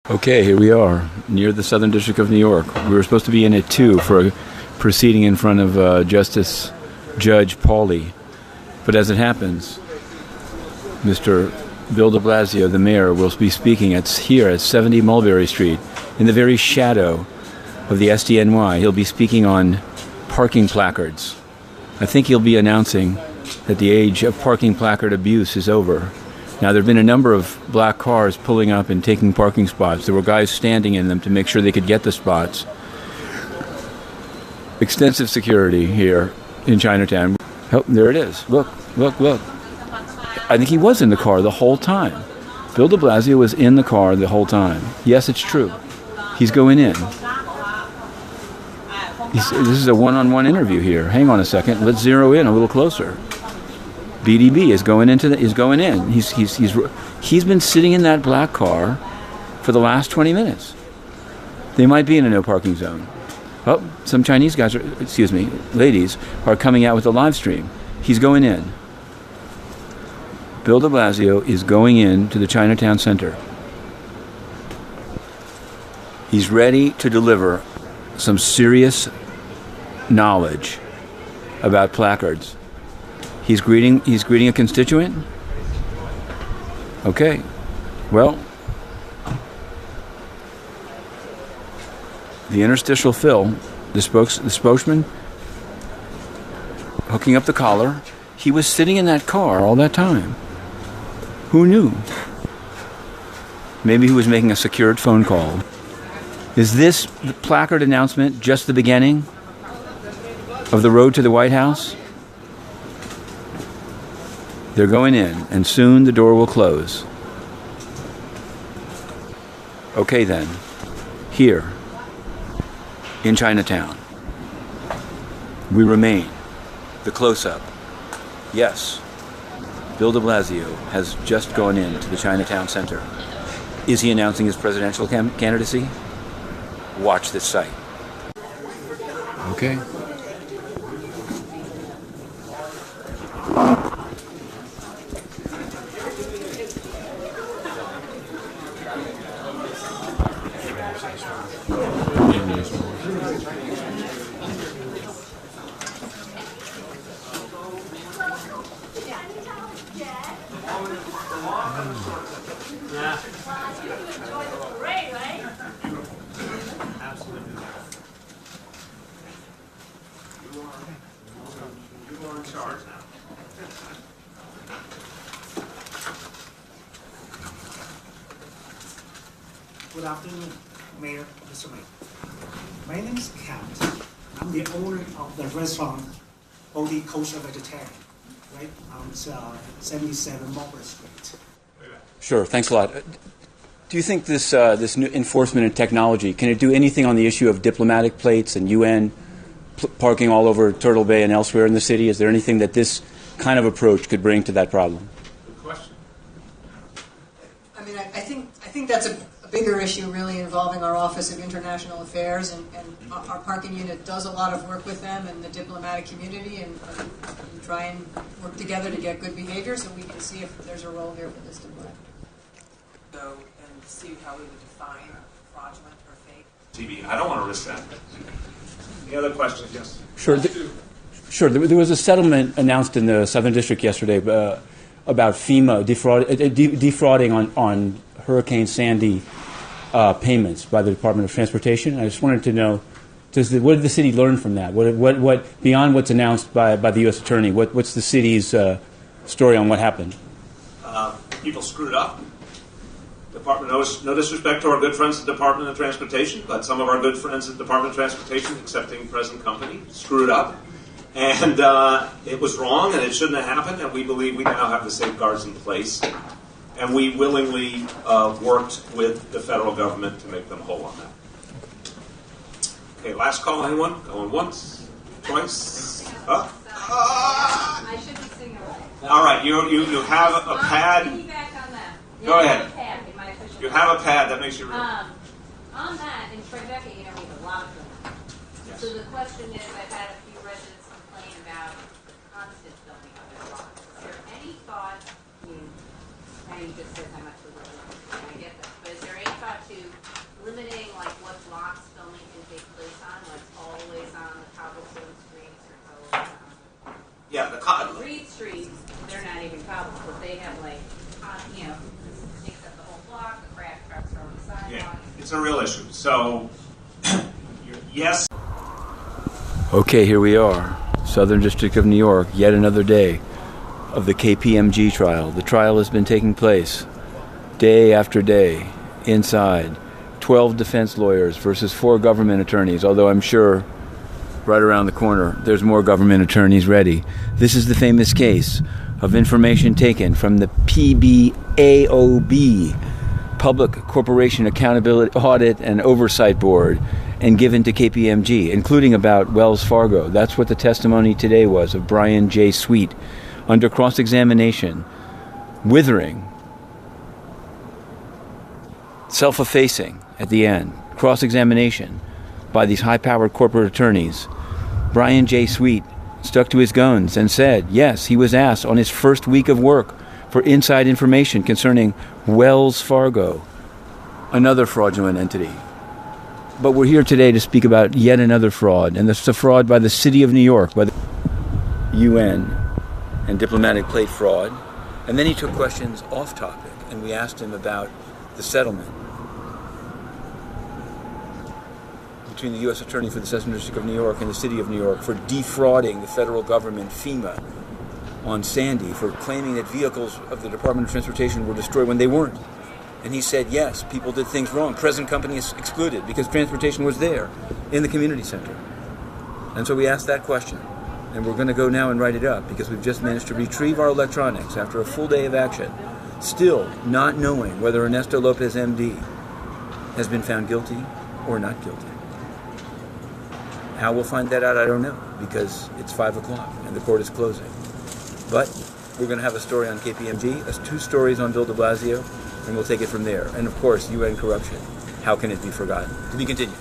Okay, here we are, near the Southern District of New York. We were supposed to be in at 2 for a proceeding in front of Justice Judge Pauly. But as it happens, Mr. Bill de Blasio, the mayor, will be speaking here at 70 Mulberry Street, in the very shadow of the SDNY. He'll be speaking on parking placards. I think he'll be announcing that the age of parking placard abuse is over. Now, there have been a number of black cars pulling up and taking parking spots. There were guys standing in them to make sure they could get the spots. Extensive security here in Chinatown. Oh, there it is. Look, look, look. I think he was in the car the whole time. Bill de Blasio was in the car the whole time. Yes, it's true. He's going in. This is a one-on-one interview here. Hang on a second. Let's zero in a little closer. BDB is going in. He's been sitting in that black car for the last 20 minutes. They might be in a no parking zone. Oh, some Chinese guys ladies are coming out with a live stream. He's going in. Bill de Blasio is going into the Chinatown Center. He's ready to deliver some serious knowledge about placards. He's greeting a constituent? Okay. Well, the interstitial fill, the spokesman hooking up the collar, he was sitting in that car all that time. Who knew? Maybe he was making a secured phone call. Is this the placard announcement just the beginning of the road to the White House? They're going in, and soon the door will close. Okay then, here in Chinatown, we remain. The close-up. Yes, Bill de Blasio has just gone into the Chinatown Center. Is he announcing his presidential candidacy? Watch this site. Okay. Good afternoon, Mayor, Mr. Mayor. My name is Kent. I'm the owner of the restaurant, Bodhi Kosher Vegetarian, right on 77 Mulberry Street. Sure, thanks a lot. Do you think this new enforcement and technology, can it do anything on the issue of diplomatic plates and UN parking all over Turtle Bay and elsewhere in the city? Is there anything that this kind of approach could bring to that problem? Good question. I mean, I think that's a bigger issue really involving our Office of International Affairs, and our parking unit does a lot of work with them and the diplomatic community, and try and work together to get good behavior, so we can see if there's a role here for this diplomat. Go and see how we would define fraudulent or fake. TV, I don't want to risk that. Any other questions? Yes. Sure. Sure. There was a settlement announced in the Southern District yesterday about FEMA defrauding on Hurricane Sandy payments by the Department of Transportation. I just wanted to know, what did the city learn from that? What beyond what's announced by the U.S. Attorney? What's the city's story on what happened? People screwed up. Department, no disrespect to our good friends at the Department of Transportation, but some of our good friends at the Department of Transportation, excepting present company, screwed up. And it was wrong, and it shouldn't have happened, and we believe we now have the safeguards in place. And we willingly worked with the federal government to make them whole on that. Okay, last call, anyone? Going once, twice? I should be singing right. All right, you have a pad. Feedback on that. Go ahead. Pad in my official You have a pad that makes you. On that, in Tribeca, we have a lot of them. Yes. So the question is, I've had a few residents complain about constant filming of their lots. Is there any thought, I mean, Penny just says how much we really, I get that, but is there any thought thought to limiting like what blocks filming can take place on, what's always on the cobblestone streets or always on Yeah, Reed streets, they're not even cobbled, but they have like, takes up the whole block, the crack trucks are on the sidewalk. yeah, it's a real issue. So, yes. Okay, here we are, Southern District of New York, yet another day of the KPMG trial. The trial has been taking place day after day inside. 12 defense lawyers versus 4 government attorneys, although I'm sure right around the corner there's more government attorneys ready. This is the famous case of information taken from the PBAOB, Public Corporation Accountability Audit and Oversight Board, and given to KPMG, including about Wells Fargo. That's what the testimony today was of Brian J. Sweet under cross-examination, withering, self-effacing at the end, cross-examination by these high-powered corporate attorneys. Brian J. Sweet stuck to his guns and said, yes, he was asked on his first week of work for inside information concerning Wells Fargo, another fraudulent entity. But we're here today to speak about yet another fraud, and it's a fraud by the City of New York, by the UN and diplomatic plate fraud. And then he took questions off topic, and we asked him about the settlement between the U.S. Attorney for the Southern District of New York and the City of New York for defrauding the federal government, FEMA, on Sandy, for claiming that vehicles of the Department of Transportation were destroyed when they weren't. And he said, yes, people did things wrong. Present company is excluded because transportation was there in the community center. And so we asked that question. And we're going to go now and write it up because we've just managed to retrieve our electronics after a full day of action, still not knowing whether Ernesto Lopez, MD, has been found guilty or not guilty. How we'll find that out, I don't know, because it's 5 o'clock and the court is closing. But we're going to have a story on KPMG, 2 stories on Bill de Blasio, and we'll take it from there. And of course, UN corruption. How can it be forgotten? To be continued.